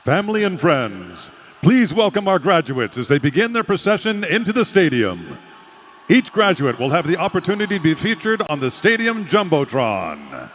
Family and friends, please welcome our graduates as they begin their procession into the stadium. Each graduate will have the opportunity to be featured on the Stadium Jumbotron.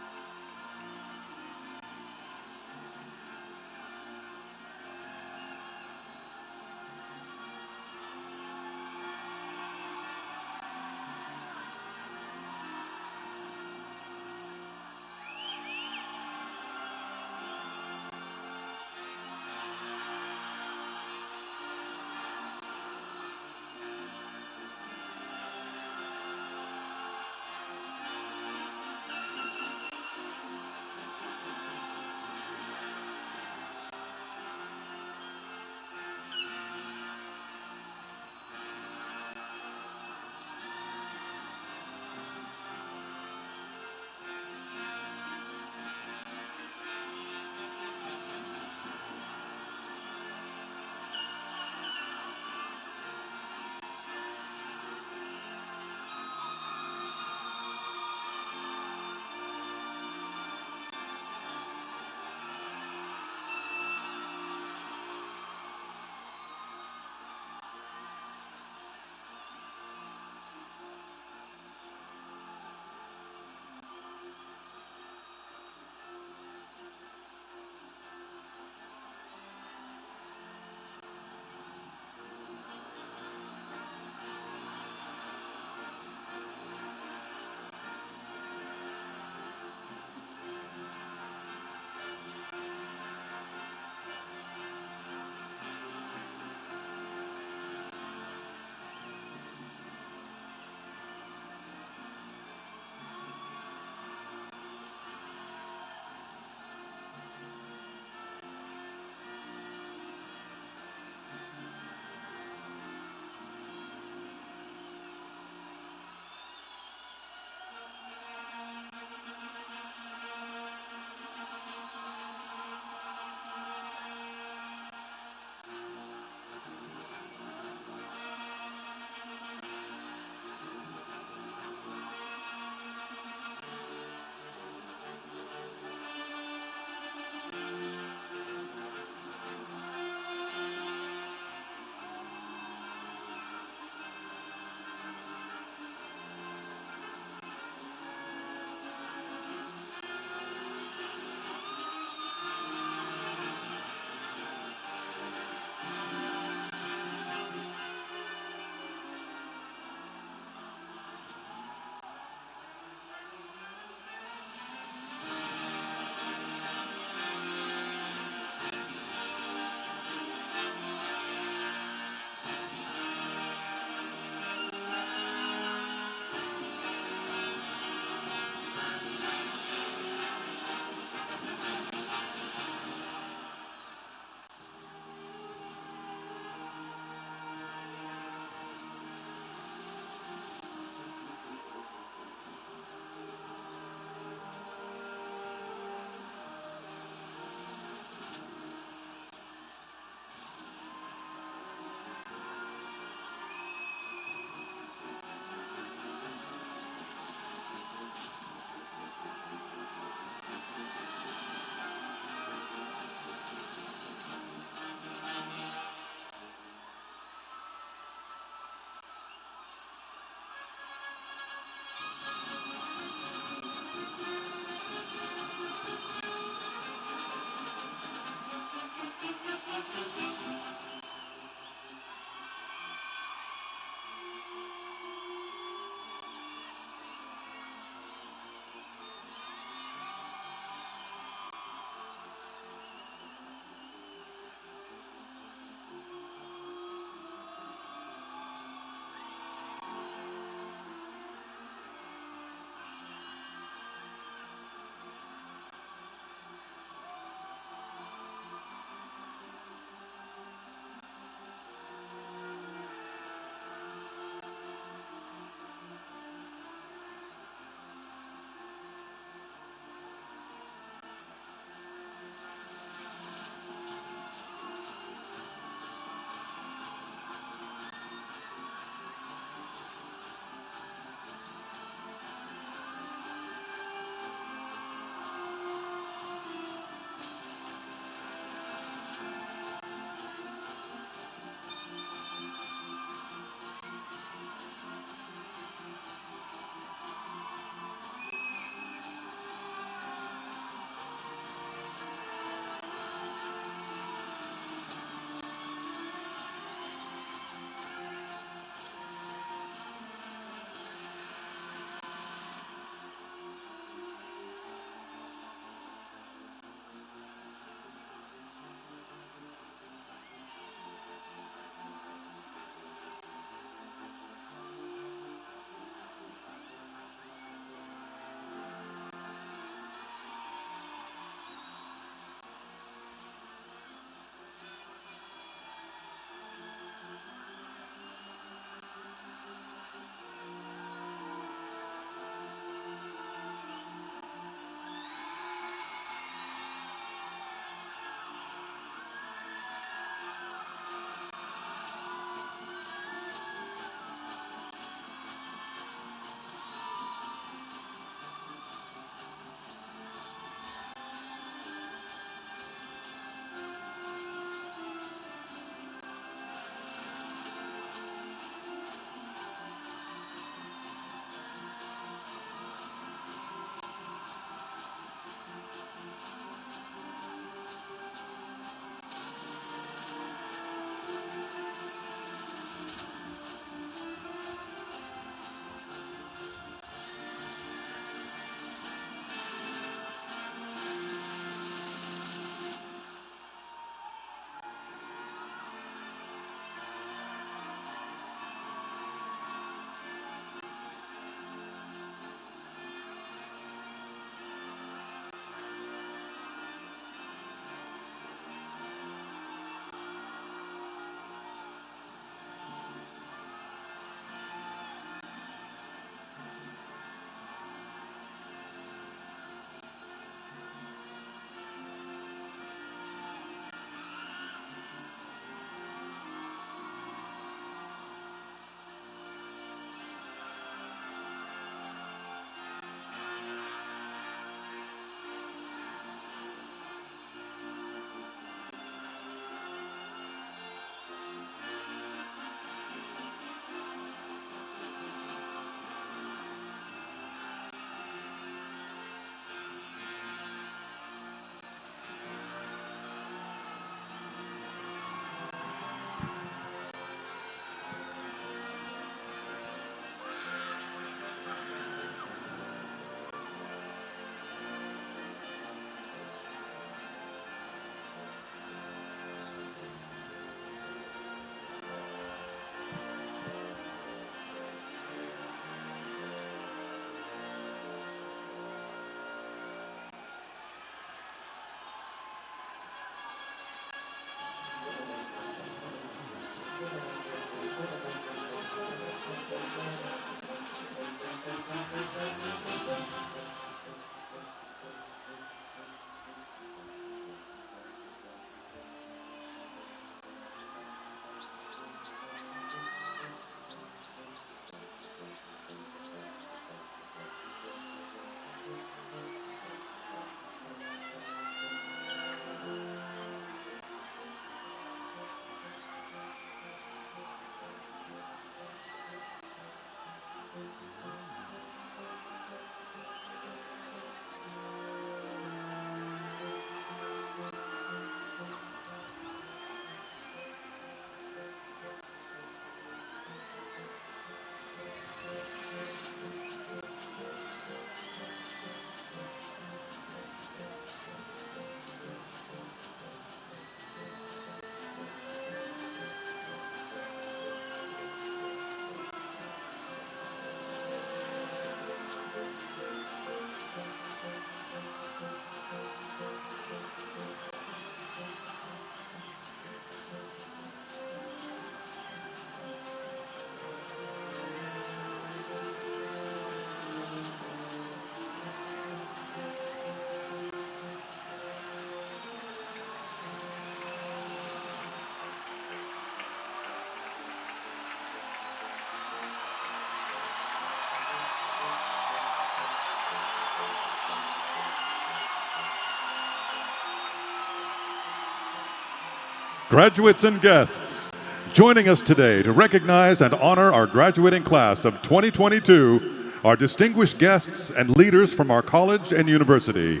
Graduates and guests, joining us today to recognize and honor our graduating class of 2022 are distinguished guests and leaders from our college and university.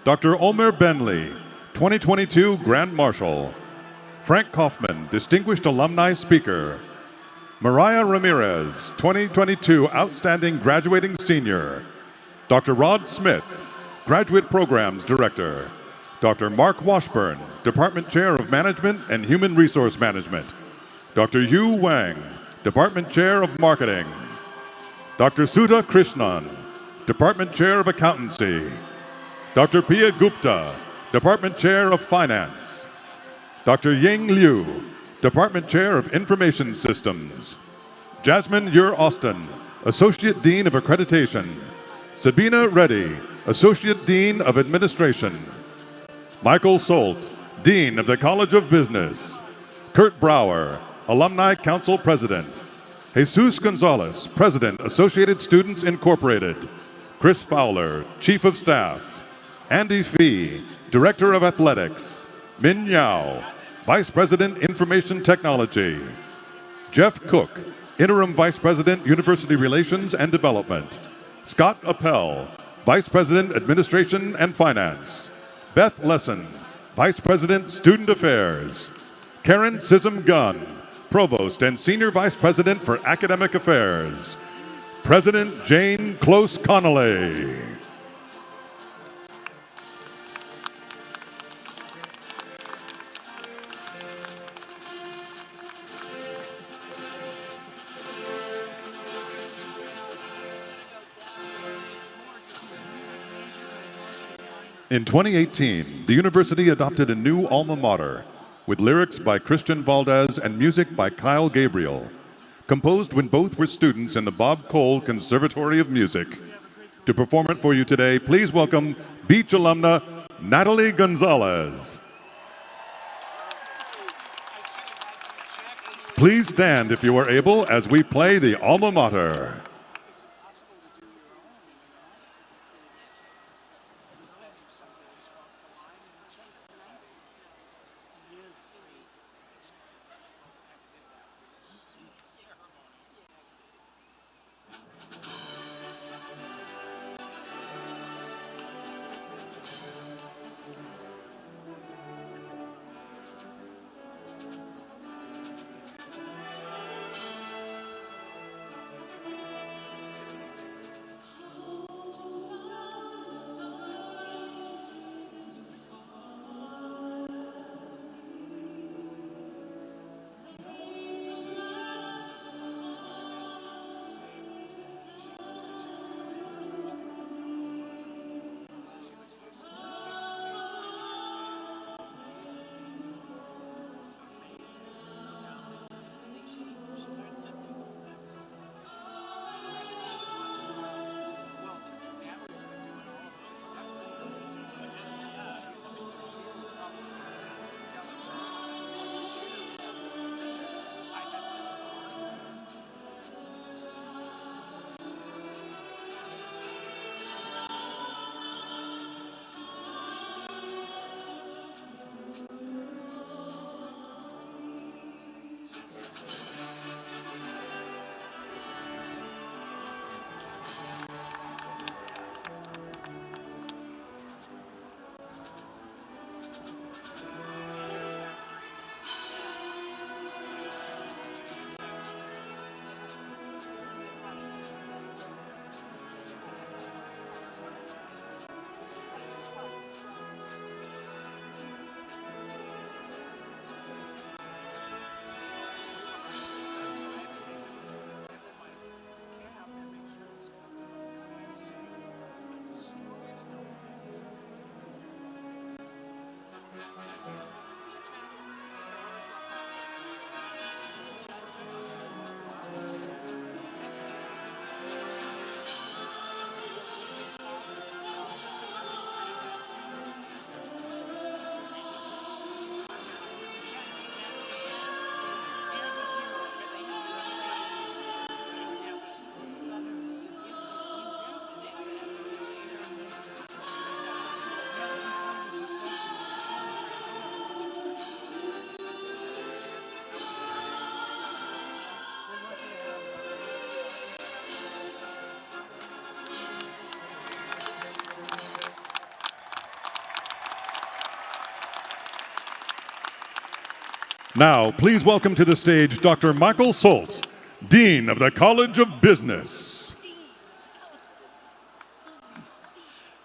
Dr. Omer Benli, 2022 Grand Marshal. Frank Kaufman, Distinguished Alumni Speaker. Mariah Ramirez, 2022 Outstanding Graduating Senior. Dr. Rod Smith, Graduate Programs Director. Dr. Mark Washburn, Department Chair of Management and Human Resource Management. Dr. Yu Wang, Department Chair of Marketing. Dr. Sudha Krishnan, Department Chair of Accountancy. Dr. Pia Gupta, Department Chair of Finance. Dr. Ying Liu, Department Chair of Information Systems. Jasmine Ure-Austin, Associate Dean of Accreditation. Sabina Reddy, Associate Dean of Administration. Michael Solt, Dean of the College of Business. Kurt Brower, Alumni Council President. Jesus Gonzalez, President, Associated Students Incorporated. Chris Fowler, Chief of Staff. Andy Fee, Director of Athletics. Min Yao, Vice President, Information Technology. Jeff Cook, Interim Vice President, University Relations and Development. Scott Appel, Vice President, Administration and Finance. Beth Lesson, Vice President, Student Affairs. Karen Sism Gunn, Provost and Senior Vice President for Academic Affairs. President Jane Close Connolly. In 2018, the university adopted a new alma mater with lyrics by Christian Valdez and music by Kyle Gabriel, composed when both were students in the Bob Cole Conservatory of Music. To perform it for you today, please welcome Beach alumna Natalie Gonzalez. Please stand if you are able as we play the alma mater. Now, please welcome to the stage Dr. Michael Solt, Dean of the College of Business.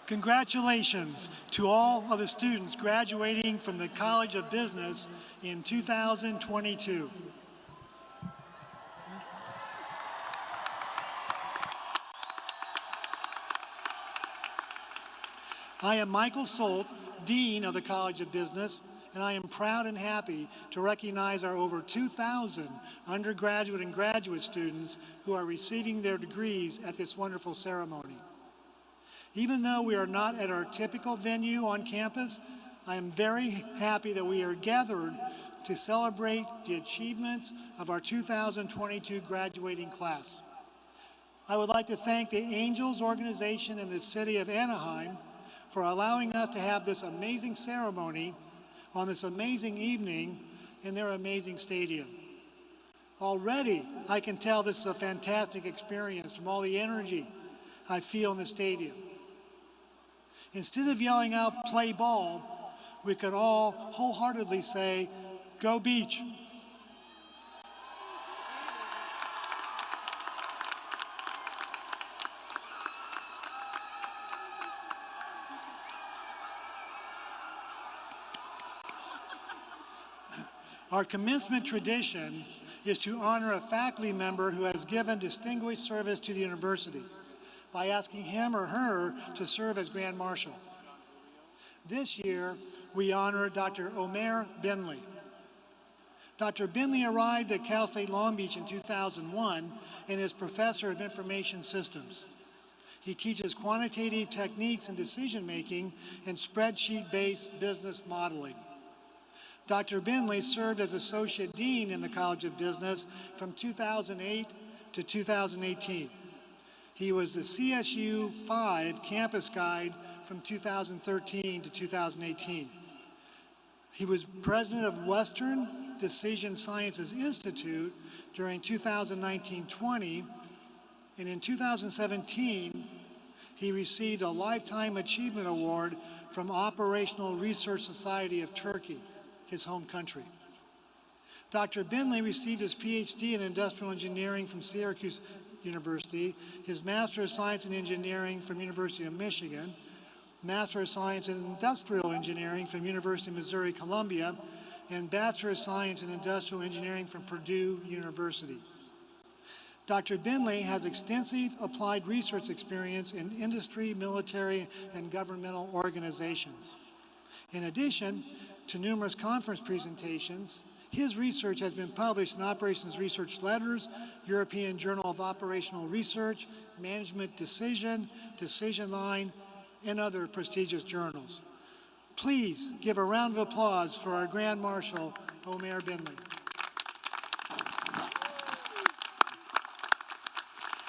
Congratulations to all of the students graduating from the College of Business in 2022. I am Michael Solt, Dean of the College of Business, and I am proud and happy to recognize our over 2,000 undergraduate and graduate students who are receiving their degrees at this wonderful ceremony. Even though we are not at our typical venue on campus, I am very happy that we are gathered to celebrate the achievements of our 2022 graduating class. I would like to thank the Angels organization in the city of Anaheim for allowing us to have this amazing ceremony on this amazing evening in their amazing stadium. Already, I can tell this is a fantastic experience from all the energy I feel in the stadium. Instead of yelling out, "play ball," we could all wholeheartedly say, "Go Beach." Our commencement tradition is to honor a faculty member who has given distinguished service to the university by asking him or her to serve as Grand Marshal. This year, we honor Dr. Omer Binley. Dr. Binley arrived at Cal State Long Beach in 2001 and is Professor of Information Systems. He teaches quantitative techniques in decision-making and spreadsheet-based business modeling. Dr. Binley served as Associate Dean in the College of Business from 2008 to 2018. He was the CSU 5 Campus Guide from 2013 to 2018. He was president of Western Decision Sciences Institute during 2019-20, and in 2017, he received a Lifetime Achievement Award from Operational Research Society of Turkey, his home country. Dr. Binley received his PhD in Industrial Engineering from Syracuse University, his Master of Science in Engineering from University of Michigan, Master of Science in Industrial Engineering from University of Missouri-Columbia, and Bachelor of Science in Industrial Engineering from Purdue University. Dr. Binley has extensive applied research experience in industry, military, and governmental organizations. In addition to numerous conference presentations, his research has been published in Operations Research Letters, European Journal of Operational Research, Management Decision, Decision Line, and other prestigious journals. Please give a round of applause for our Grand Marshal, Omer Binley.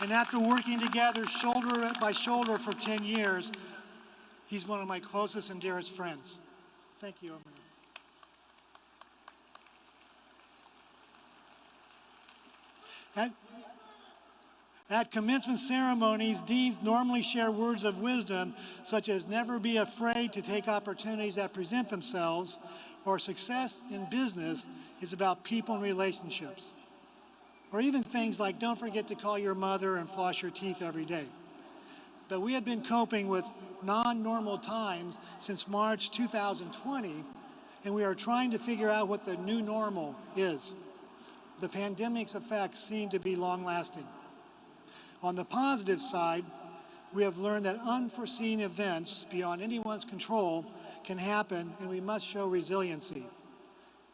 And after working together shoulder by shoulder for 10 years, he's one of my closest and dearest friends. Thank you, Omer. At commencement ceremonies, deans normally share words of wisdom such as never be afraid to take opportunities that present themselves, or success in business is about people and relationships. Or even things like don't forget to call your mother and floss your teeth every day. But we have been coping with non-normal times since March 2020, and we are trying to figure out what the new normal is. The pandemic's effects seem to be long-lasting. On the positive side, we have learned that unforeseen events beyond anyone's control can happen, and we must show resiliency.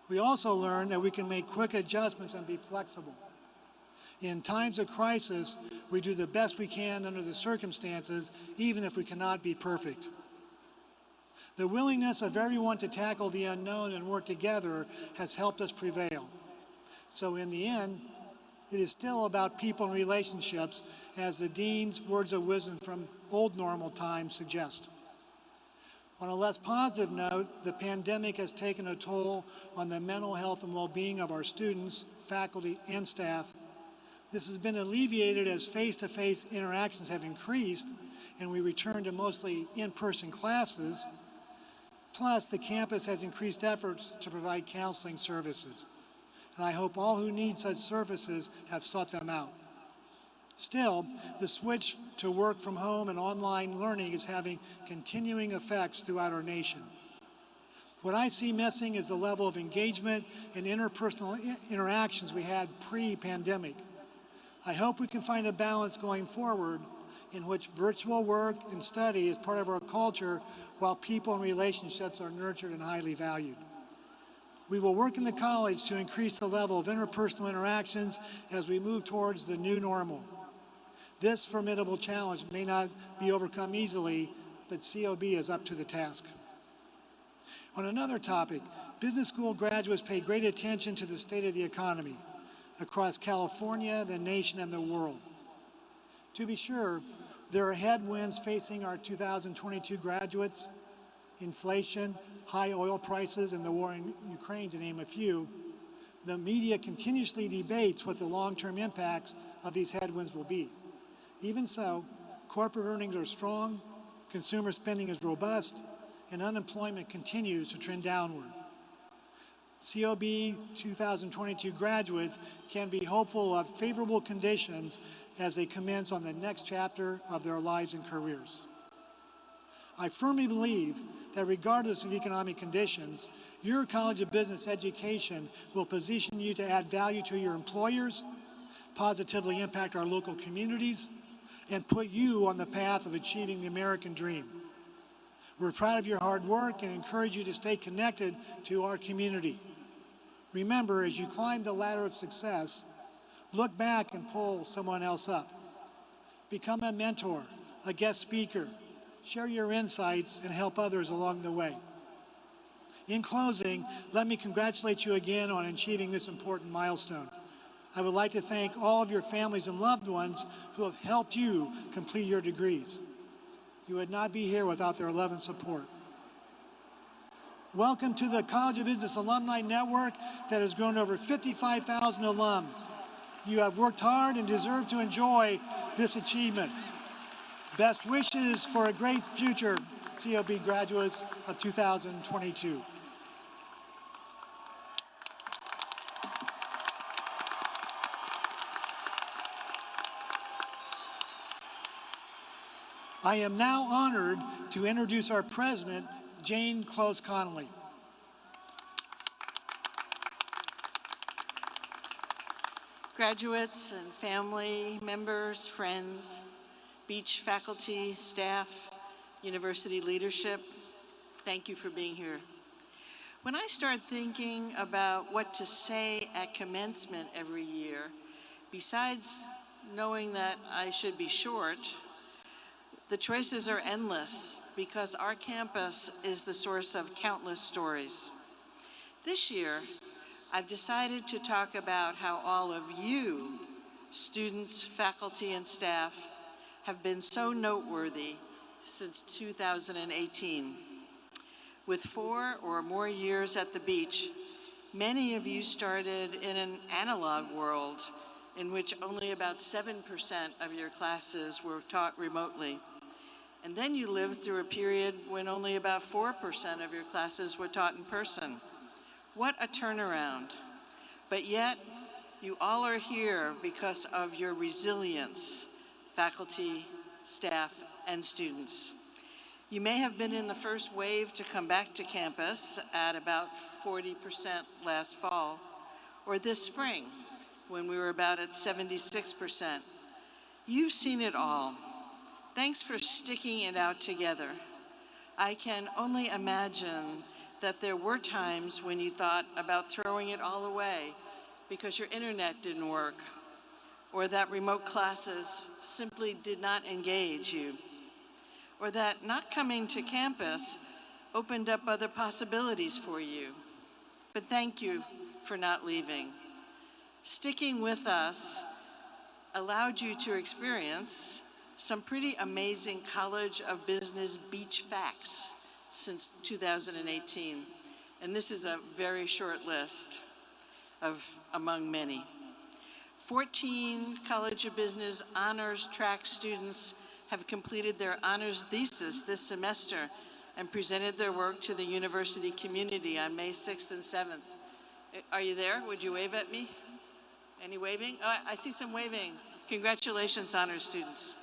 We also learned that we can make quick adjustments and be flexible. In times of crisis, we do the best we can under the circumstances, even if we cannot be perfect. The willingness of everyone to tackle the unknown and work together has helped us prevail. So in the end, it is still about people and relationships, as the Dean's words of wisdom from old normal times suggest. On a less positive note, the pandemic has taken a toll on the mental health and well-being of our students, faculty, and staff. This has been alleviated as face-to-face interactions have increased and we return to mostly in-person classes. Plus, the campus has increased efforts to provide counseling services. and I hope all who need such services have sought them out. Still, the switch to work from home and online learning is having continuing effects throughout our nation. What I see missing is the level of engagement and interpersonal interactions we had pre-pandemic. I hope we can find a balance going forward in which virtual work and study is part of our culture while people and relationships are nurtured and highly valued. We will work in the college to increase the level of interpersonal interactions as we move towards the new normal. This formidable challenge may not be overcome easily, but COB is up to the task. On another topic, business school graduates pay great attention to the state of the economy across California, the nation, and the world. To be sure, there are headwinds facing our 2022 graduates: inflation, high oil prices, and the war in Ukraine, to name a few. The media continuously debates what the long-term impacts of these headwinds will be. Even so, corporate earnings are strong, consumer spending is robust, and unemployment continues to trend downward. COB 2022 graduates can be hopeful of favorable conditions as they commence on the next chapter of their lives and careers. I firmly believe that regardless of economic conditions, your College of Business education will position you to add value to your employers, positively impact our local communities, and put you on the path of achieving the American dream. We're proud of your hard work and encourage you to stay connected to our community. Remember, as you climb the ladder of success, look back and pull someone else up. Become a mentor, a guest speaker, share your insights, and help others along the way. In closing, let me congratulate you again on achieving this important milestone. I would like to thank all of your families and loved ones who have helped you complete your degrees. You would not be here without their love and support. Welcome to the College of Business Alumni Network that has grown to over 55,000 alums. You have worked hard and deserve to enjoy this achievement. Best wishes for a great future, COB graduates of 2022. I am now honored to introduce our president, Jane Close Connolly. Graduates and family members, friends, Beach faculty, staff, university leadership, thank you for being here. When I start thinking about what to say at commencement every year, besides knowing that I should be short, the choices are endless because our campus is the source of countless stories. This year, I've decided to talk about how all of you, students, faculty, and staff, have been so noteworthy since 2018. With 4 or more years at the beach, many of you started in an analog world in which only about 7% of your classes were taught remotely. And then you lived through a period when only about 4% of your classes were taught in person. What a turnaround. But yet, you all are here because of your resilience, faculty, staff, and students. You may have been in the first wave to come back to campus at about 40% last fall, or this spring when we were about at 76%. You've seen it all. Thanks for sticking it out together. I can only imagine that there were times when you thought about throwing it all away because your internet didn't work, or that remote classes simply did not engage you, or that not coming to campus opened up other possibilities for you. But thank you for not leaving. Sticking with us allowed you to experience some pretty amazing College of Business beach facts since 2018. And this is a very short list of among many. 14 College of Business honors track students have completed their honors thesis this semester and presented their work to the university community on May 6th and 7th. Are you there? Would you wave at me? Any waving? Oh, I see some waving. Congratulations, honors students.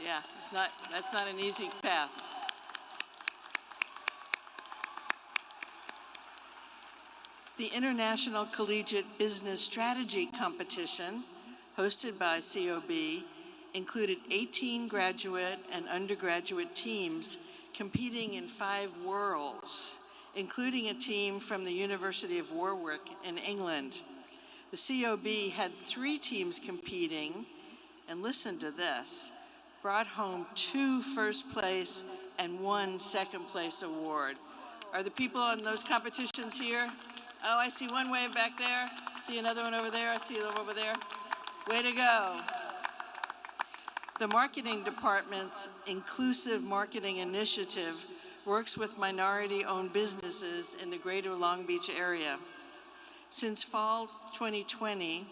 Yeah, that's not an easy path. The International Collegiate Business Strategy Competition, hosted by COB, included 18 graduate and undergraduate teams competing in 5 worlds, including a team from the University of Warwick in England. The COB had 3 teams competing, and listen to this, brought home 2 first place and 1 second place award. Are the people on those competitions here? Oh, I see one wave back there. See another one over there. I see them over there. Way to go. The marketing department's Inclusive Marketing Initiative works with minority-owned businesses in the greater Long Beach area. Since fall 2020,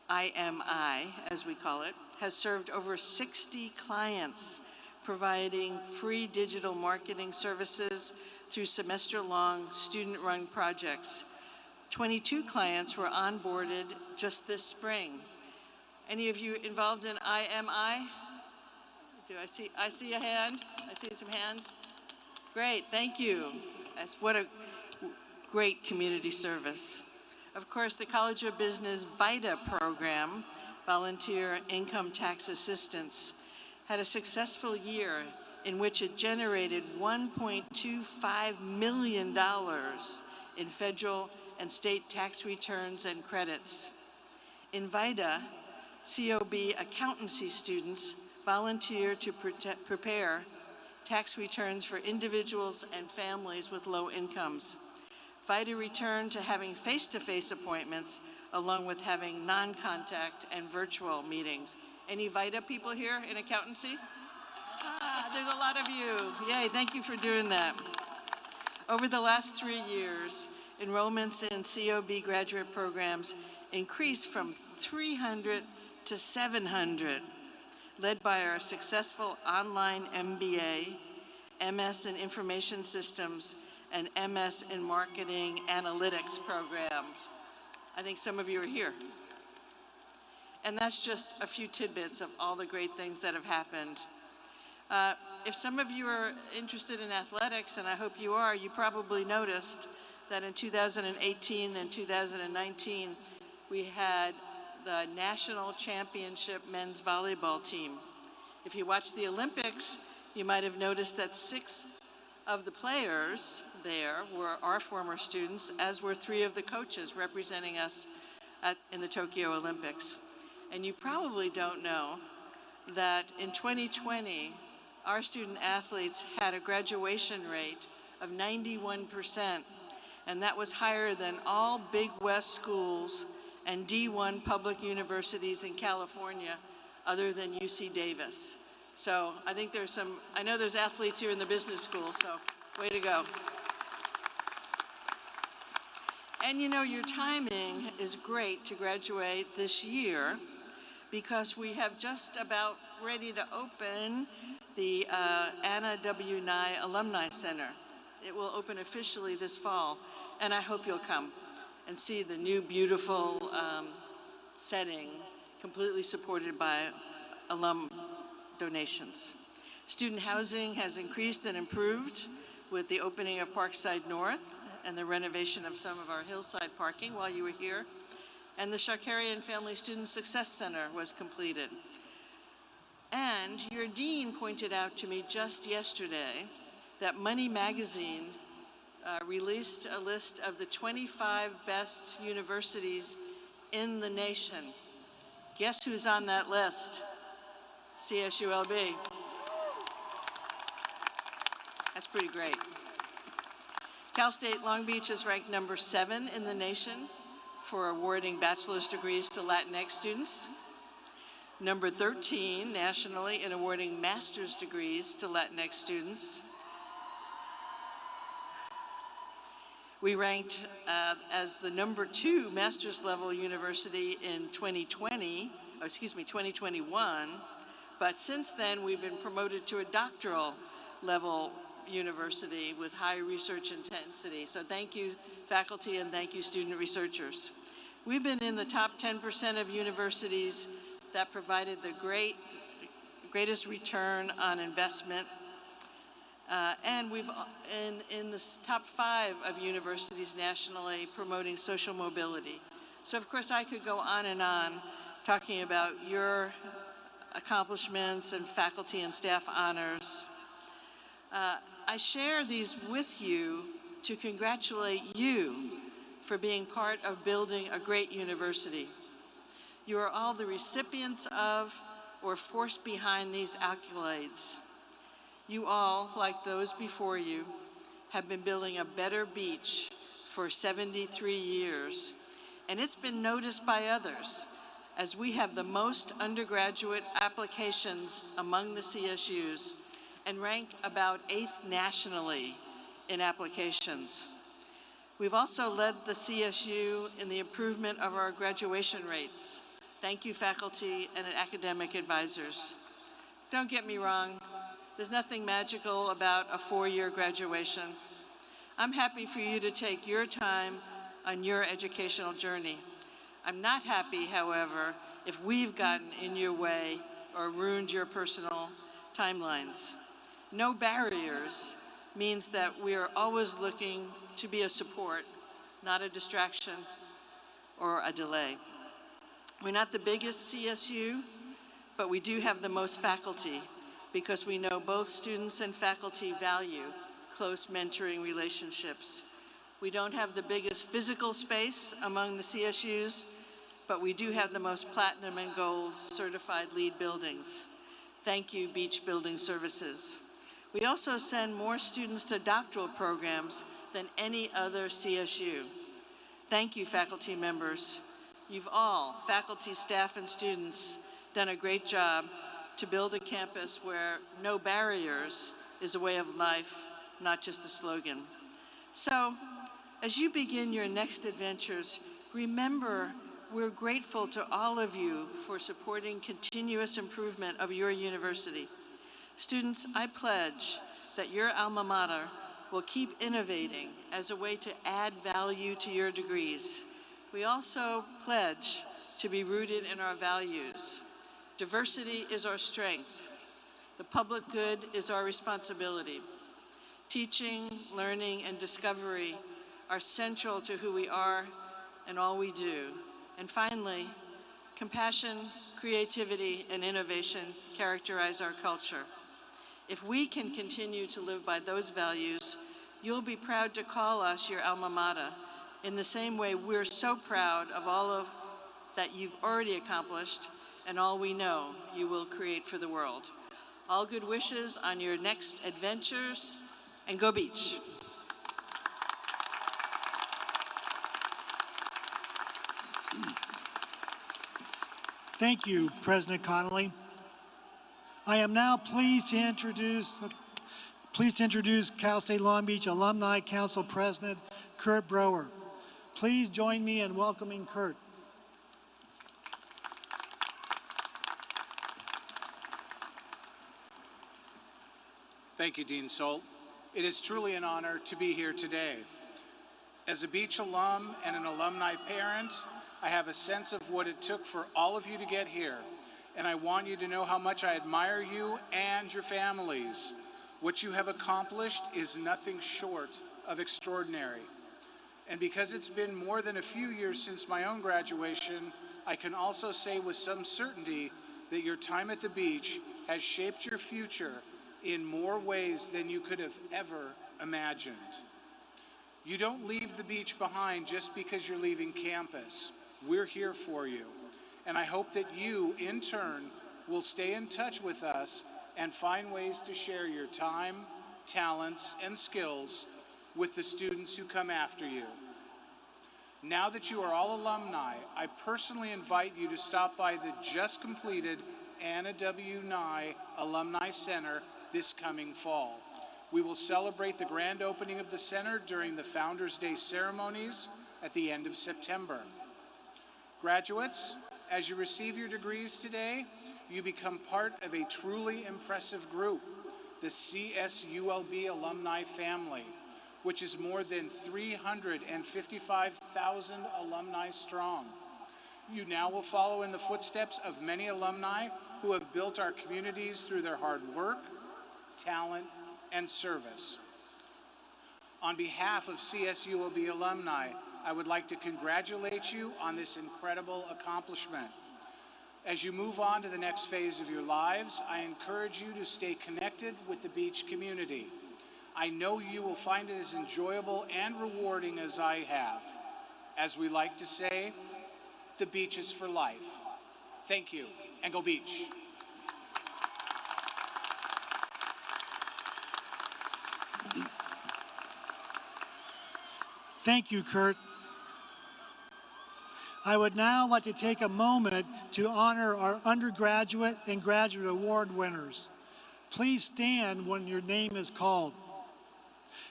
IMI, as we call it, has served over 60 clients, providing free digital marketing services through semester-long student-run projects. 22 clients were onboarded just this spring. Any of you involved in IMI? I see a hand? I see some hands. Great, thank you. What a great community service. Of course, the College of Business VITA program, Volunteer Income Tax Assistance, had a successful year in which it generated $1.25 million in federal and state tax returns and credits. In VITA, COB accountancy students volunteer to prepare tax returns for individuals and families with low incomes. VITA returned to having face-to-face appointments along with having non-contact and virtual meetings. Any VITA people here in accountancy? There's a lot of you. Yay, thank you for doing that. Over the last 3 years, enrollments in COB graduate programs increased from 300 to 700, led by our successful online MBA, MS in Information Systems, and MS in Marketing Analytics programs. I think some of you are here. And that's just a few tidbits of all the great things that have happened. If some of you are interested in athletics, and I hope you are, you probably noticed that in 2018 and 2019, we had the National Championship men's volleyball team. If you watched the Olympics, you might have noticed that 6 of the players there were our former students, as were 3 of the coaches representing us in the Tokyo Olympics. And you probably don't know that in 2020, our student athletes had a graduation rate of 91%, and that was higher than all Big West schools and D1 public universities in California other than UC Davis. So I think I know there's athletes here in the business school, so way to go. And you know, your timing is great to graduate this year because we have just about ready to open the Anna W. Nye Alumni Center. It will open officially this fall, and I hope you'll come and see the new beautiful setting, completely supported by alum donations. Student housing has increased and improved with the opening of Parkside North and the renovation of some of our hillside parking while you were here. And the Shakarian Family Student Success Center was completed. And your dean pointed out to me just yesterday that Money Magazine released a list of the 25 best universities in the nation. Guess who's on that list? CSULB. That's pretty great. Cal State Long Beach is ranked number 7 in the nation for awarding bachelor's degrees to Latinx students. Number 13 nationally in awarding master's degrees to Latinx students. We ranked as the number 2 master's level university in 2021, but since then we've been promoted to a doctoral level university with high research intensity. So thank you, faculty, and thank you, student researchers. We've been in the top 10% of universities that provided the greatest return on investment. And we've in the top 5 of universities nationally promoting social mobility. So of course I could go on and on talking about your accomplishments and faculty and staff honors. I share these with you to congratulate you for being part of building a great university. You are all the recipients of or force behind these accolades. You all, like those before you, have been building a better beach for 73 years, and it's been noticed by others, as we have the most undergraduate applications among the CSUs and rank about 8th nationally in applications. We've also led the CSU in the improvement of our graduation rates. Thank you, faculty and academic advisors. Don't get me wrong, there's nothing magical about a 4-year graduation. I'm happy for you to take your time on your educational journey. I'm not happy, however, if we've gotten in your way or ruined your personal timelines. No barriers means that we are always looking to be a support, not a distraction or a delay. We're not the biggest CSU, but we do have the most faculty because we know both students and faculty value close mentoring relationships. We don't have the biggest physical space among the CSUs, but we do have the most platinum and gold certified LEED buildings. Thank you, Beach Building Services. We also send more students to doctoral programs than any other CSU. Thank you, faculty members. You've all, faculty, staff, and students, done a great job to build a campus where no barriers is a way of life, not just a slogan. So, as you begin your next adventures, remember we're grateful to all of you for supporting continuous improvement of your university. Students, I pledge that your alma mater will keep innovating as a way to add value to your degrees. We also pledge to be rooted in our values. Diversity is our strength. The public good is our responsibility. Teaching, learning, and discovery are central to who we are and all we do. And finally, compassion, creativity, and innovation characterize our culture. If we can continue to live by those values, you'll be proud to call us your alma mater, in the same way we're so proud of all of that you've already accomplished and all we know you will create for the world. All good wishes on your next adventures, and go Beach. Thank you, President Connolly. I am now pleased to introduce Cal State Long Beach Alumni Council President Kurt Brower. Please join me in welcoming Kurt. Thank you, Dean Solt. It is truly an honor to be here today. As a Beach alum and an alumni parent, I have a sense of what it took for all of you to get here, and I want you to know how much I admire you and your families. What you have accomplished is nothing short of extraordinary. And because it's been more than a few years since my own graduation, I can also say with some certainty that your time at the beach has shaped your future in more ways than you could have ever imagined. You don't leave the beach behind just because you're leaving campus. We're here for you. And I hope that you, in turn, will stay in touch with us and find ways to share your time, talents, and skills with the students who come after you. Now that you are all alumni, I personally invite you to stop by the just completed Anna W. Nye Alumni Center this coming fall. We will celebrate the grand opening of the center during the Founders Day ceremonies at the end of September. Graduates, as you receive your degrees today, you become part of a truly impressive group. the CSULB alumni family, which is more than 355,000 alumni strong. You now will follow in the footsteps of many alumni who have built our communities through their hard work, talent, and service. On behalf of CSULB alumni, I would like to congratulate you on this incredible accomplishment. As you move on to the next phase of your lives, I encourage you to stay connected with the Beach community. I know you will find it as enjoyable and rewarding as I have. As we like to say, the Beach is for life. Thank you, and go Beach. Thank you, Kurt. I would now like to take a moment to honor our undergraduate and graduate award winners. Please stand when your name is called.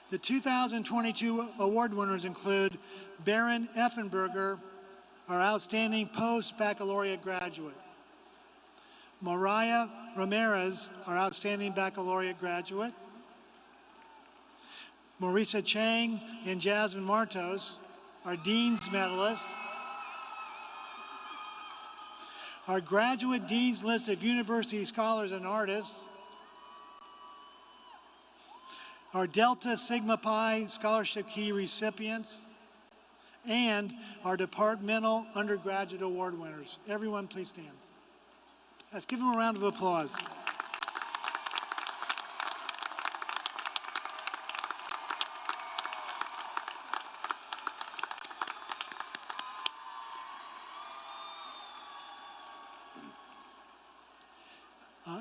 The 2022 award winners include Baron Effenberger, our outstanding post-baccalaureate graduate; Mariah Ramirez, our outstanding baccalaureate graduate; Marisa Chang and Jasmine Martos, our Dean's medalists; our graduate Dean's list of university scholars and artists; our Delta Sigma Pi Scholarship Key recipients; and our departmental undergraduate award winners. Everyone please stand. Let's give them a round of applause.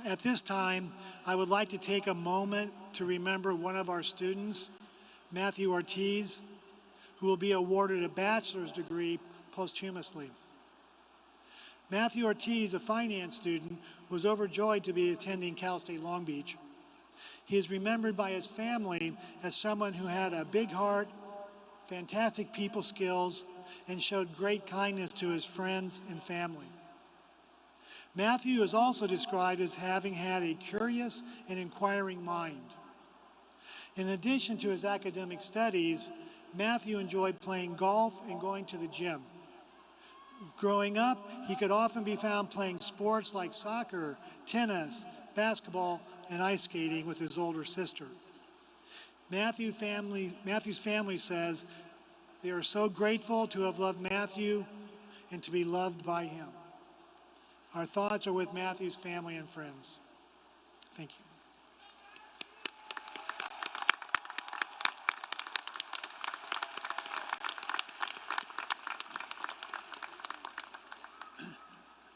At this time, I would like to take a moment to remember one of our students, Matthew Ortiz, who will be awarded a bachelor's degree posthumously. Matthew Ortiz, a finance student, was overjoyed to be attending Cal State Long Beach. He is remembered by his family as someone who had a big heart, fantastic people skills, and showed great kindness to his friends and family. Matthew is also described as having had a curious and inquiring mind. In addition to his academic studies, Matthew enjoyed playing golf and going to the gym. Growing up, he could often be found playing sports like soccer, tennis, basketball, and ice skating with his older sister. Matthew's family says they are so grateful to have loved Matthew and to be loved by him. Our thoughts are with Matthew's family and friends. Thank you.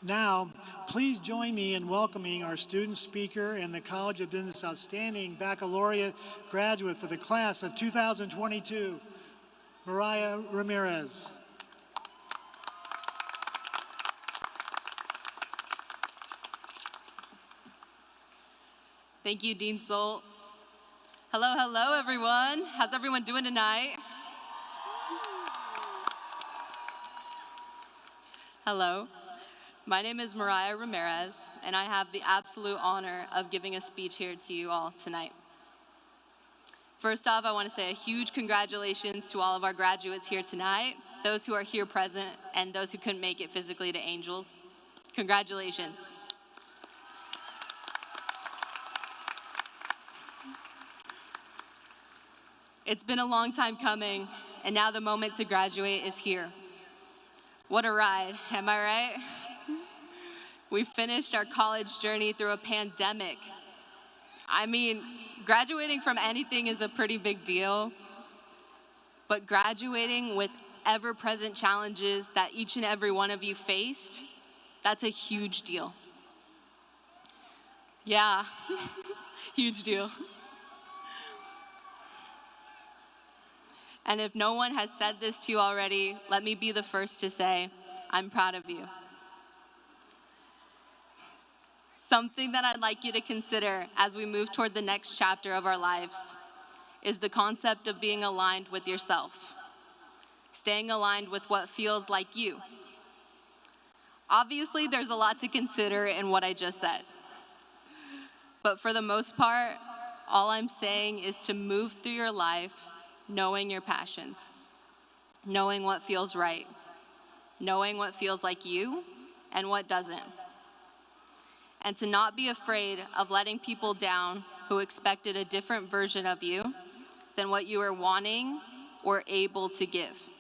Now, please join me in welcoming our student speaker and the College of Business Outstanding Baccalaureate graduate for the class of 2022, Mariah Ramirez. Thank you, Dean Solt. Hello, hello, everyone. How's everyone doing tonight? Hello. My name is Mariah Ramirez, and I have the absolute honor of giving a speech here to you all tonight. First off, I want to say a huge congratulations to all of our graduates here tonight, those who are here present, and those who couldn't make it physically to Angels. Congratulations. It's been a long time coming, and now the moment to graduate is here. What a ride, am I right? We finished our college journey through a pandemic. I mean, graduating from anything is a pretty big deal, but graduating with ever-present challenges that each and every one of you faced, that's a huge deal. Yeah, huge deal. And if no one has said this to you already, let me be the first to say, I'm proud of you. Something that I'd like you to consider as we move toward the next chapter of our lives is the concept of being aligned with yourself, staying aligned with what feels like you. Obviously, there's a lot to consider in what I just said. But for the most part, All I'm saying is to move through your life knowing your passions, knowing what feels right, knowing what feels like you and what doesn't. And to not be afraid of letting people down who expected a different version of you than what you were wanting or able to give.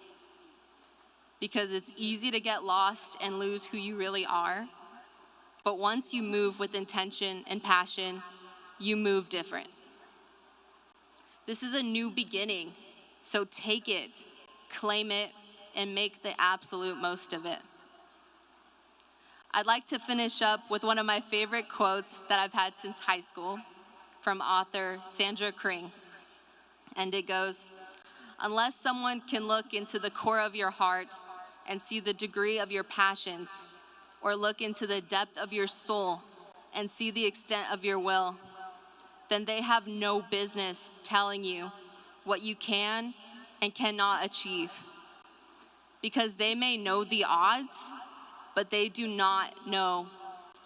Because it's easy to get lost and lose who you really are, but once you move with intention and passion, you move different. This is a new beginning, so take it, claim it, and make the absolute most of it. I'd like to finish up with one of my favorite quotes that I've had since high school from author Sandra Kring. And it goes, "Unless someone can look into the core of your heart and see the degree of your passions, or look into the depth of your soul and see the extent of your will, then they have no business telling you what you can and cannot achieve. Because they may know the odds, but they do not know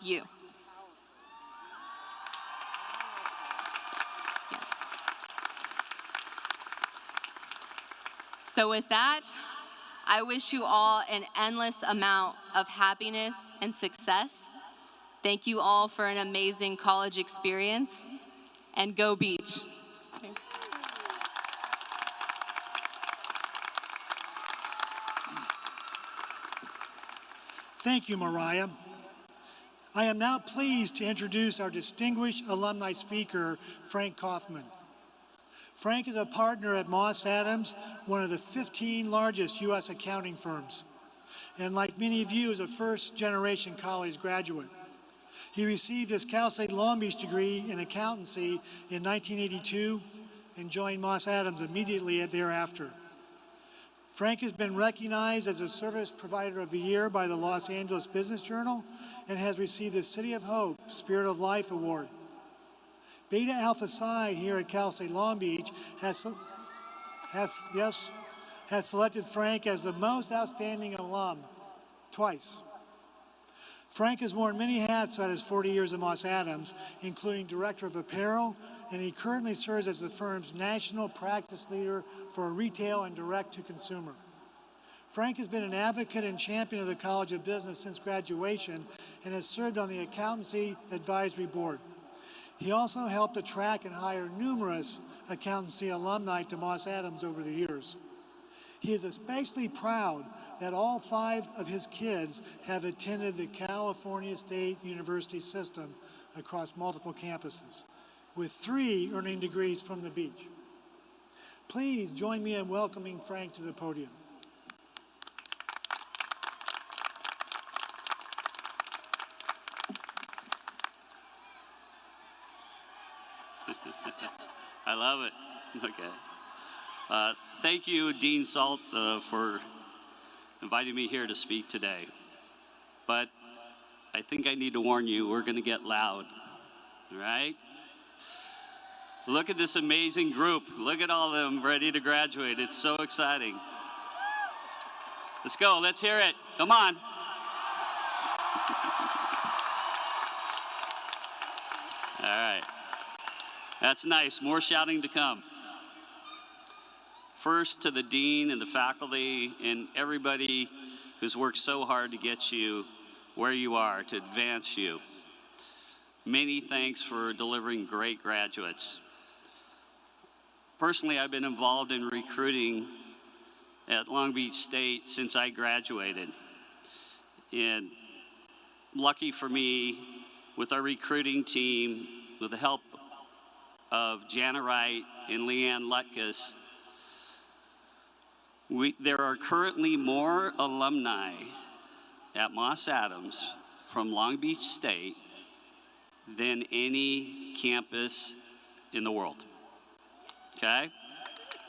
you." So with that, I wish you all an endless amount of happiness and success. Thank you all for an amazing college experience, and go Beach. Thank you, Mariah. I am now pleased to introduce our distinguished alumni speaker, Frank Kaufman. Frank is a partner at Moss Adams, one of the 15 largest U.S. accounting firms, and like many of you, is a first-generation college graduate. He received his Cal State Long Beach degree in accountancy in 1982 and joined Moss Adams immediately thereafter. Frank has been recognized as a Service Provider of the Year by the Los Angeles Business Journal and has received the City of Hope Spirit of Life Award. Beta Alpha Psi here at Cal State Long Beach has selected Frank as the most outstanding alum twice. Frank has worn many hats throughout his 40 years at Moss Adams, including Director of Apparel, and he currently serves as the firm's National Practice Leader for Retail and Direct-to-Consumer. Frank has been an advocate and champion of the College of Business since graduation and has served on the Accountancy Advisory Board. He also helped attract and hire numerous accountancy alumni to Moss Adams over the years. He is especially proud that all 5 of his kids have attended the California State University system across multiple campuses, with 3 earning degrees from the beach. Please join me in welcoming Frank to the podium. I love it. Okay. Thank you, Dean Salt, for inviting me here to speak today. But I think I need to warn you, we're going to get loud. All right? Look at this amazing group. Look at all of them ready to graduate. It's so exciting. Let's go. Let's hear it. Come on. All right. That's nice. More shouting to come. First, to the dean and the faculty and everybody who's worked so hard to get you where you are, to advance you. Many thanks for delivering great graduates. Personally, I've been involved in recruiting at Long Beach State since I graduated. And lucky for me, with our recruiting team, with the help of Jana Wright and Leanne Lutkus, there are currently more alumni at Moss Adams from Long Beach State than any campus in the world. Okay?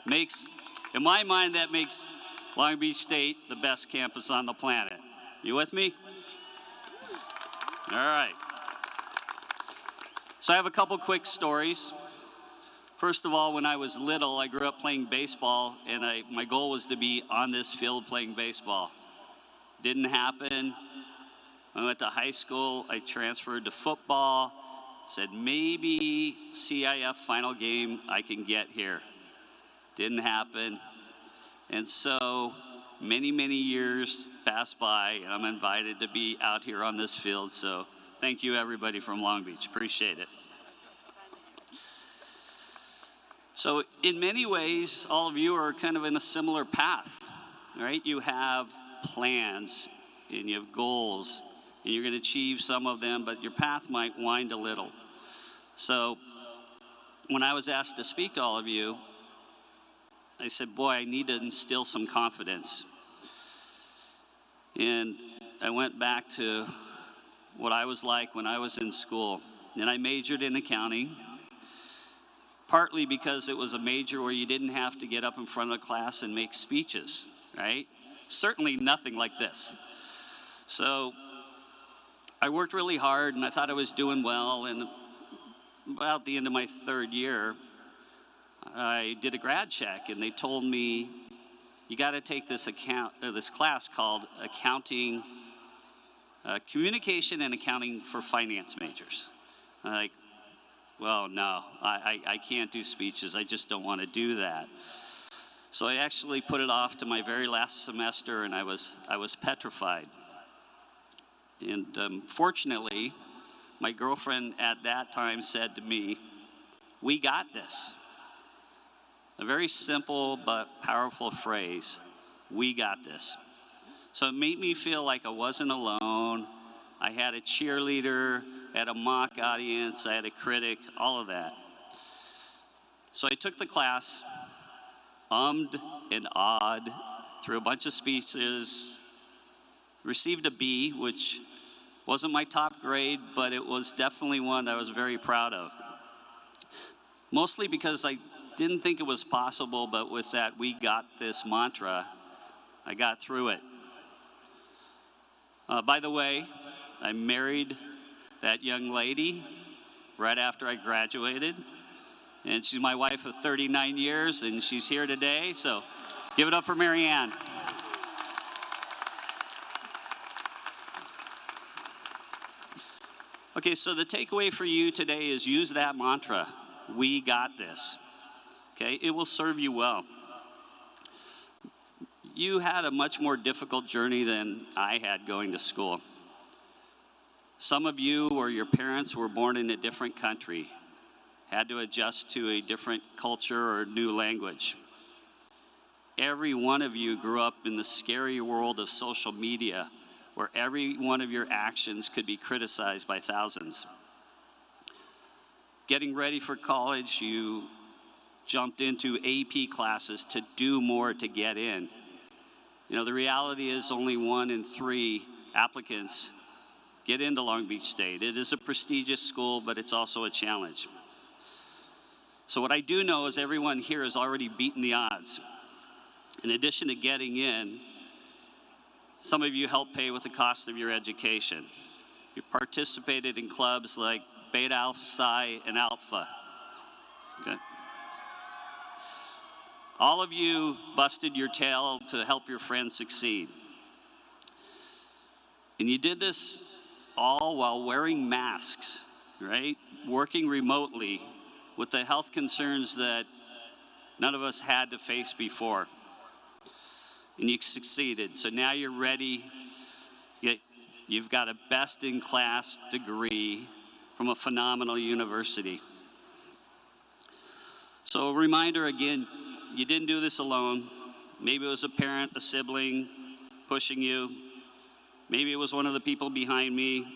In my mind, that makes Long Beach State the best campus on the planet. You with me? All right. So I have a couple quick stories. First of all, when I was little, I grew up playing baseball, and my goal was to be on this field playing baseball. Didn't happen. When I went to high school, I transferred to football, said maybe CIF final game I can get here. Didn't happen. And so many, many years passed by, and I'm invited to be out here on this field. So thank you, everybody from Long Beach. Appreciate it. So in many ways, all of you are kind of in a similar path, right? You have plans and you have goals, and you're going to achieve some of them, but your path might wind a little. So when I was asked to speak to all of you, I said, boy, I need to instill some confidence. And I went back to what I was like when I was in school. And I majored in accounting, partly because it was a major where you didn't have to get up in front of the class and make speeches, right? Certainly nothing like this. So I worked really hard, and I thought I was doing well. And about the end of my third year, I did a grad check, and they told me, you got to take this class called Accounting, Communication and Accounting for Finance Majors. I'm like, well, no, I can't do speeches. I just don't want to do that. So I actually put it off to my very last semester, and I was petrified. And fortunately, my girlfriend at that time said to me, we got this. A very simple but powerful phrase, we got this. So it made me feel like I wasn't alone. I had a cheerleader, I had a mock audience, I had a critic, all of that. So I took the class, ummed and awed through a bunch of speeches, received a B, which wasn't my top grade, but it was definitely one I was very proud of. Mostly because I didn't think it was possible, but with that "we got this" mantra, I got through it. By the way, I married that young lady right after I graduated, and she's my wife of 39 years, and she's here today, so give it up for Mary Ann. Okay, so the takeaway for you today is use that mantra, we got this. Okay, it will serve you well. You had a much more difficult journey than I had going to school. Some of you or your parents were born in a different country, had to adjust to a different culture or new language. Every one of you grew up in the scary world of social media, where every one of your actions could be criticized by thousands. Getting ready for college, you jumped into AP classes to do more to get in. You know, the reality is only 1 in 3 applicants get into Long Beach State. It is a prestigious school, but it's also a challenge. So what I do know is everyone here has already beaten the odds. In addition to getting in, some of you helped pay with the cost of your education. You participated in clubs like Beta Alpha Psi and Alpha. Okay. All of you busted your tail to help your friends succeed. And you did this all while wearing masks, right? Working remotely with the health concerns that none of us had to face before. And you succeeded. So now you're ready. You've got a best-in-class degree from a phenomenal university. So a reminder again, you didn't do this alone. Maybe it was a parent, a sibling pushing you. Maybe it was one of the people behind me.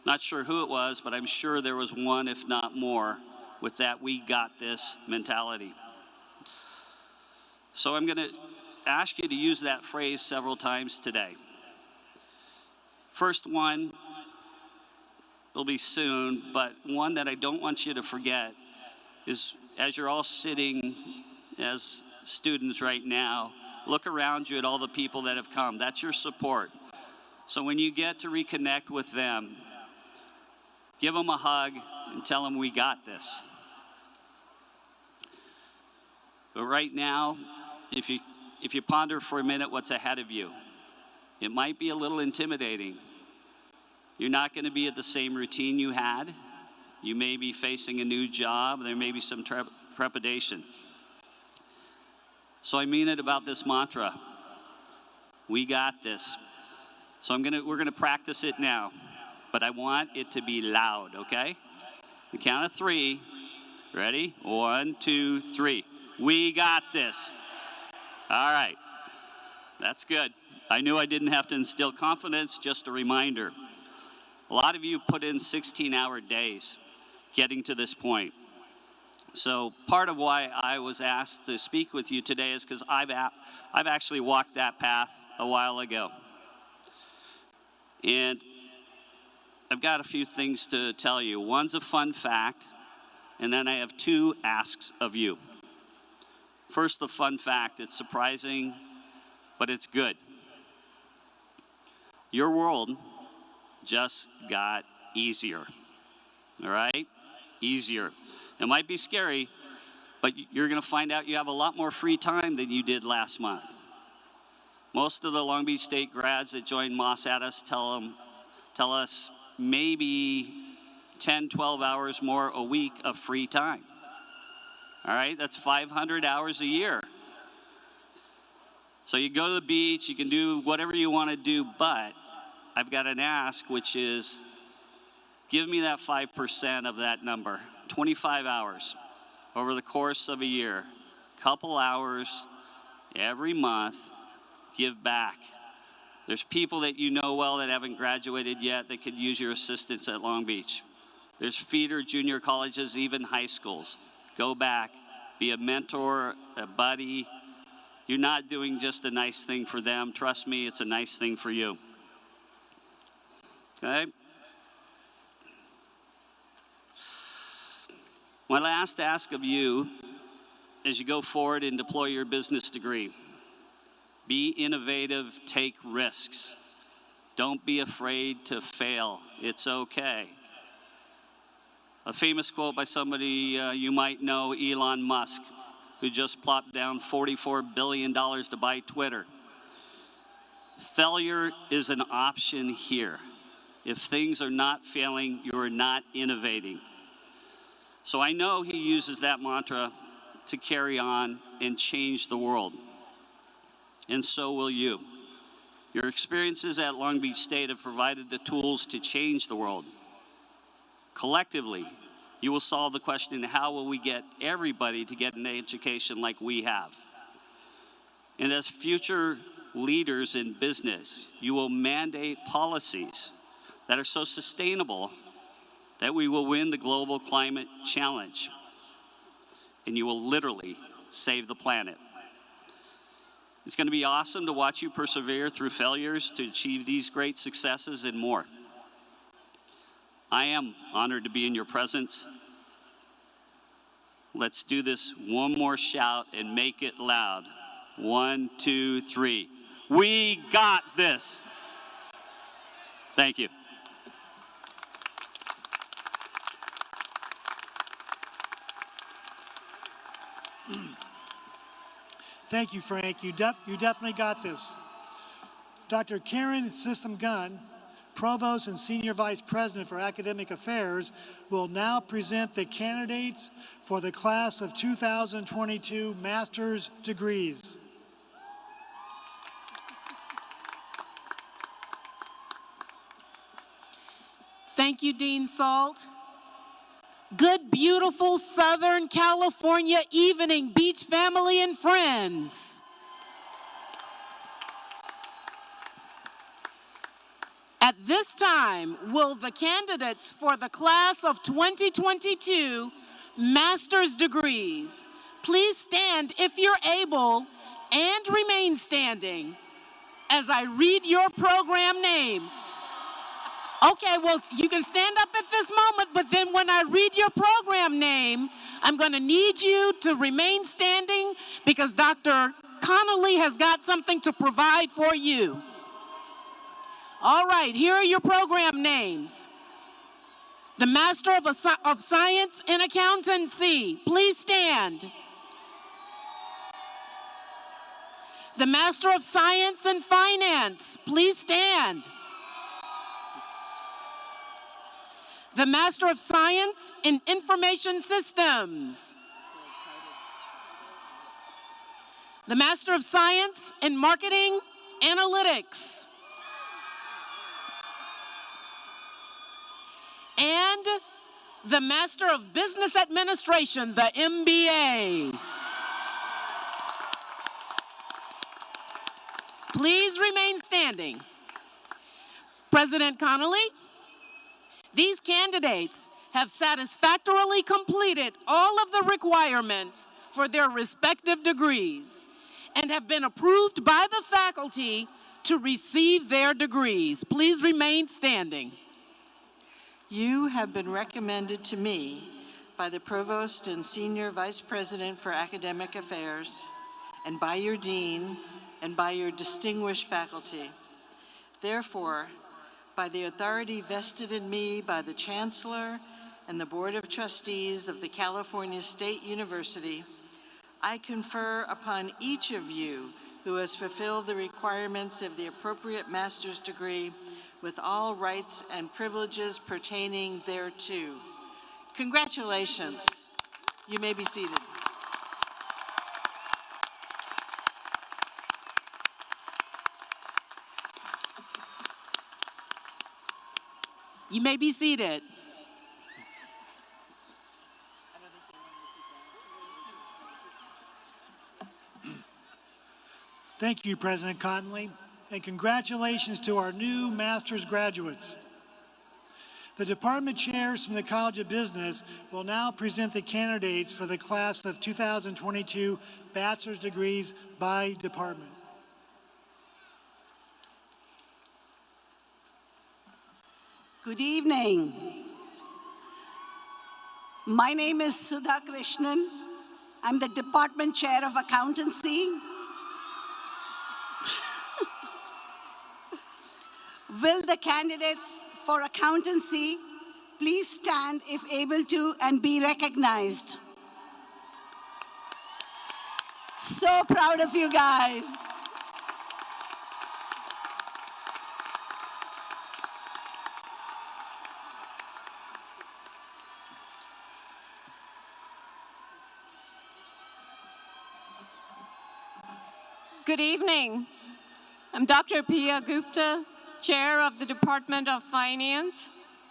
Not sure who it was, but I'm sure there was one, if not more, with that "we got this" mentality. So I'm going to ask you to use that phrase several times today. First one will be soon, but one that I don't want you to forget is, as you're all sitting as students right now, look around you at all the people that have come. That's your support. So when you get to reconnect with them, give them a hug and tell them, we got this. But right now, if you ponder for a minute what's ahead of you, it might be a little intimidating. You're not going to be at the same routine you had. You may be facing a new job. There may be some trepidation. So I mean it about this mantra. We got this. So we're gonna practice it now, but I want it to be loud, okay? The count of 3. Ready? 1, 2, 3. We got this. All right. That's good. I knew I didn't have to instill confidence, just a reminder. A lot of you put in 16-hour days getting to this point. So part of why I was asked to speak with you today is because I've actually walked that path a while ago. And I've got a few things to tell you. One's a fun fact, and then I have 2 asks of you. First, the fun fact. It's surprising, but it's good. Your world just got easier, all right? Easier. It might be scary, but you're gonna find out you have a lot more free time than you did last month. Most of the Long Beach State grads that join Moss Addis tell us maybe 10, 12 hours more a week of free time. All right, that's 500 hours a year. So you go to the beach, you can do whatever you want to do, but I've got an ask, which is give me that 5% of that number, 25 hours over the course of a year, couple hours every month, give back. There's people that you know well that haven't graduated yet that could use your assistance at Long Beach. There's feeder junior colleges, even high schools. Go back, be a mentor, a buddy. You're not doing just a nice thing for them. Trust me, it's a nice thing for you. Okay? My last ask of you as you go forward and deploy your business degree, be innovative, take risks. Don't be afraid to fail. It's okay. A famous quote by somebody you might know, Elon Musk, who just plopped down $44 billion to buy Twitter. Failure is an option here. If things are not failing, you are not innovating. So I know he uses that mantra to carry on and change the world. And so will you. Your experiences at Long Beach State have provided the tools to change the world. Collectively, you will solve the question, how will we get everybody to get an education like we have? And as future leaders in business, you will mandate policies that are so sustainable that we will win the global climate challenge. And you will literally save the planet. It's going to be awesome to watch you persevere through failures to achieve these great successes and more. I am honored to be in your presence. Let's do this one more shout and make it loud. 1, 2, 3. We got this. Thank you. Thank you, Frank. You definitely got this. Dr. Karen System-Gunn, Provost and Senior Vice President for Academic Affairs, will now present the candidates for the class of 2022 master's degrees. Thank you, Dean Salt. Good, beautiful Southern California evening, beach family and friends. At this time, will the candidates for the class of 2022 master's degrees please stand if you're able and remain standing as I read your program name. Okay, well, you can stand up at this moment, but then when I read your program name, I'm going to need you to remain standing because Dr. Connolly has got something to provide for you. All right, here are your program names. The Master of Science in Accountancy, please stand. The Master of Science in Finance, please stand. the Master of Science in Information Systems, the Master of Science in Marketing Analytics, and the Master of Business Administration, the MBA. Please remain standing. President Connolly, these candidates have satisfactorily completed all of the requirements for their respective degrees and have been approved by the faculty to receive their degrees. Please remain standing. You have been recommended to me by the Provost and Senior Vice President for Academic Affairs, and by your Dean, and by your distinguished faculty. Therefore, by the authority vested in me by the Chancellor and the Board of Trustees of the California State University, I confer upon each of you who has fulfilled the requirements of the appropriate master's degree with all rights and privileges pertaining thereto. Congratulations. You may be seated. You may be seated. Thank you, President Connolly, and congratulations to our new master's graduates. The department chairs from the College of Business will now present the candidates for the class of 2022 bachelor's degrees by department. Good evening. My name is Sudha Krishnan. I'm the Department Chair of Accountancy. Will the candidates for accountancy please stand if able to and be recognized? So proud of you guys. Good evening. I'm Dr. Pia Gupta, Chair of the Department of Finance.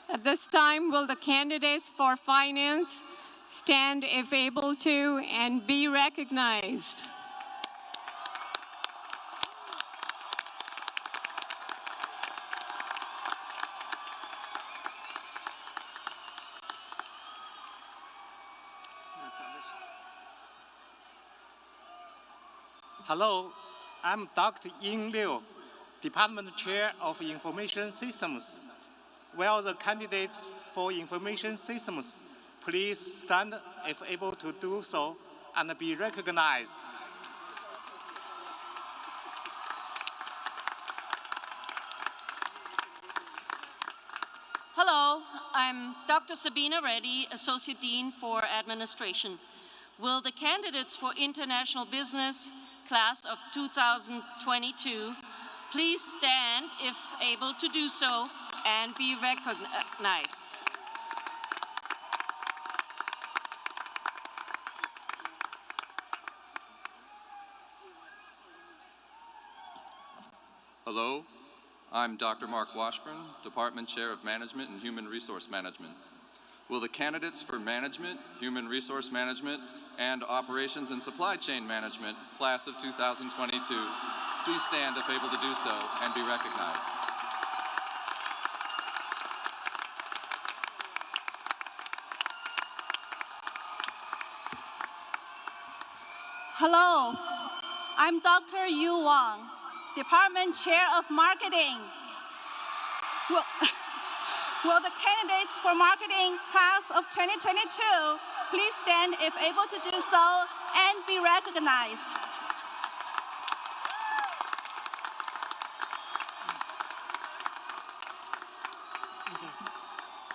At this time, will the candidates for finance stand if able to and be recognized? Hello, I'm Dr. Ying Liu, Department Chair of Information Systems. Will the candidates for Information Systems please stand if able to do so and be recognized? Hello, I'm Dr. Sabina Reddy, Associate Dean for Administration. Will the candidates for International Business class of 2022 please stand if able to do so and be recognized? Hello, I'm Dr. Mark Washburn, Department Chair of Management and Human Resource Management. Will the candidates for Management, Human Resource Management, and Operations and Supply Chain Management, class of 2022, please stand if able to do so and be recognized? Hello, I'm Dr. Yu Wang, Department Chair of Marketing. Will the candidates for Marketing class of 2022 please stand if able to do so and be recognized?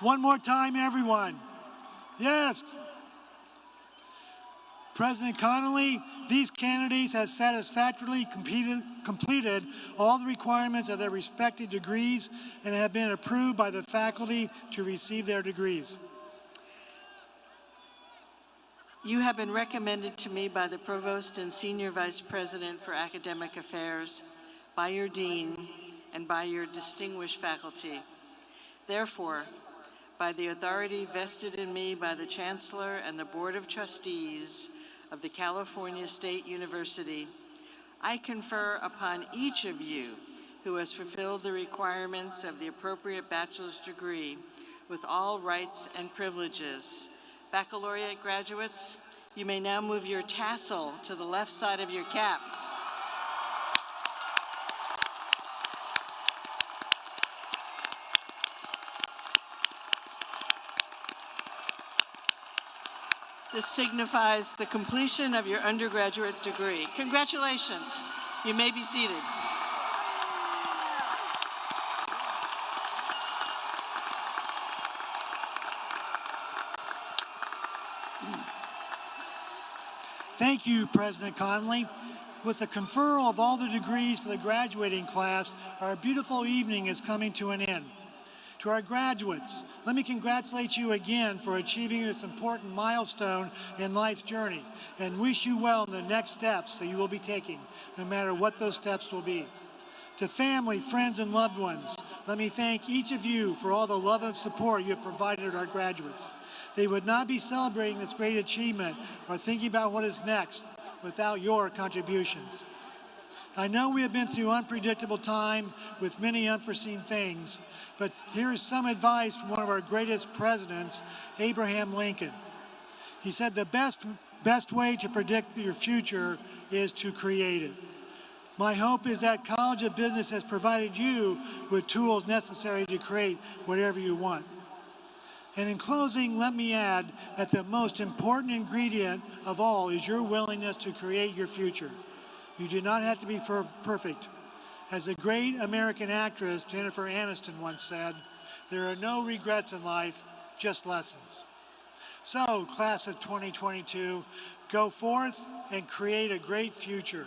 One more time, everyone. Yes. President Connolly, these candidates have satisfactorily completed all the requirements of their respective degrees and have been approved by the faculty to receive their degrees. You have been recommended to me by the Provost and Senior Vice President for Academic Affairs, by your Dean, and by your distinguished faculty. Therefore, by the authority vested in me by the Chancellor and the Board of Trustees of the California State University, I confer upon each of you who has fulfilled the requirements of the appropriate bachelor's degree with all rights and privileges. Baccalaureate graduates, you may now move your tassel to the left side of your cap. This signifies the completion of your undergraduate degree. Congratulations. You may be seated. Thank you, President Connolly. With the conferral of all the degrees for the graduating class, our beautiful evening is coming to an end. To our graduates, let me congratulate you again for achieving this important milestone in life's journey and wish you well in the next steps that you will be taking, no matter what those steps will be. To family, friends, and loved ones, let me thank each of you for all the love and support you have provided our graduates. They would not be celebrating this great achievement or thinking about what is next without your contributions. I know we have been through unpredictable time with many unforeseen things, but here is some advice from one of our greatest presidents, Abraham Lincoln. He said the best way to predict your future is to create it. My hope is that College of Business has provided you with tools necessary to create whatever you want. And in closing, let me add that the most important ingredient of all is your willingness to create your future. You do not have to be perfect. As the great American actress Jennifer Aniston once said, there are no regrets in life, just lessons. So, class of 2022, go forth and create a great future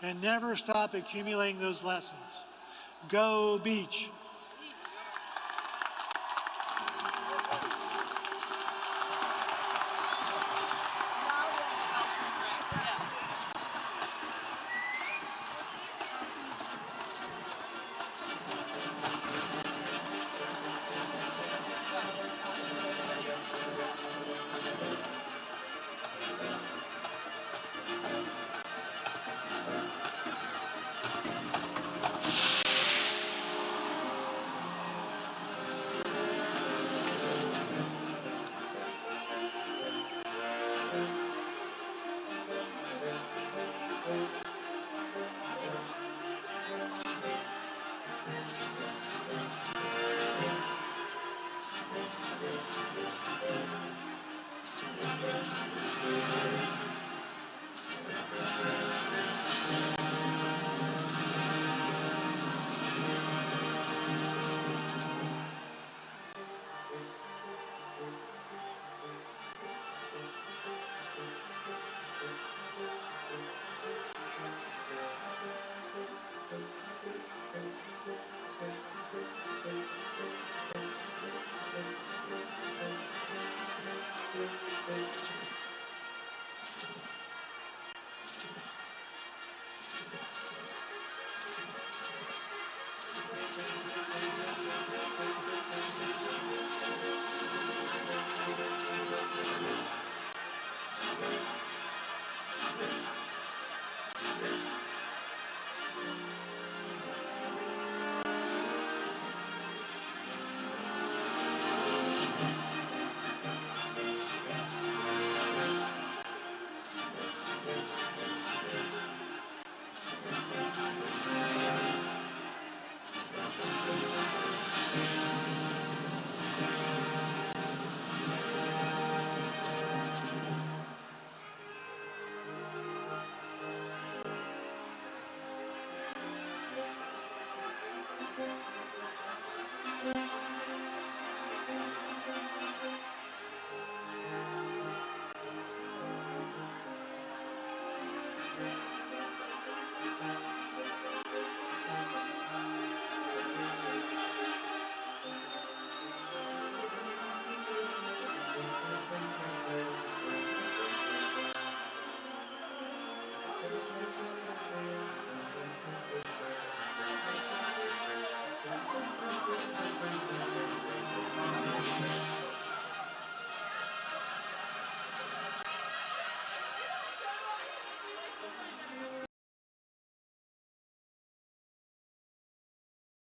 and never stop accumulating those lessons. Go Beach!